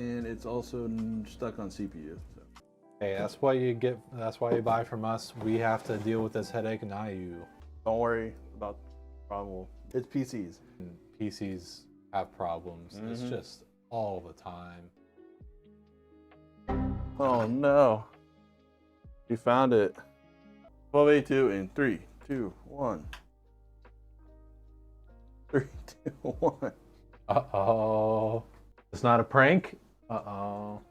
and it's also stuck on CPU. So. Hey, that's why you get. That's why you buy from us. We have to deal with this headache, not you. Don't worry about the problem. It's PCs. And PCs have problems. It's just all the time. Oh no! We found it. 1282 in 3, 2, 1. 3, 2, 1. Uh-oh. It's not a prank? Uh-oh.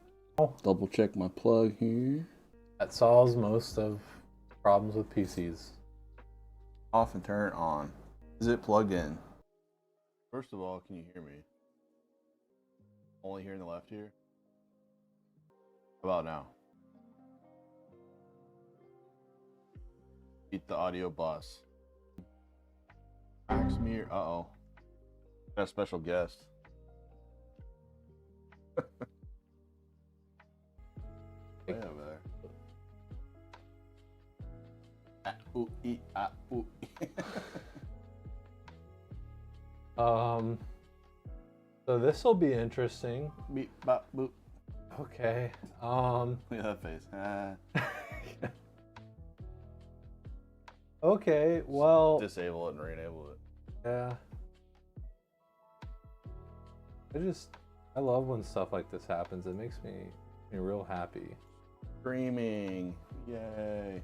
Double check my plug here. That solves most of problems with PCs. Off and turn it on. Is it plugged in? First of all, can you hear me? Only hearing the left here? How about now? Beat the audio bus. Max Mir. Uh-oh. Got a special guest. Way over there. Ah, ooh, ee, ah, ooh. So this will be interesting. Beep, bop, boop. Okay. Look at that face. Ah. Okay, well. Disable it and re-enable it. Yeah. I love when stuff like this happens. It makes me real happy. Streaming. Yay.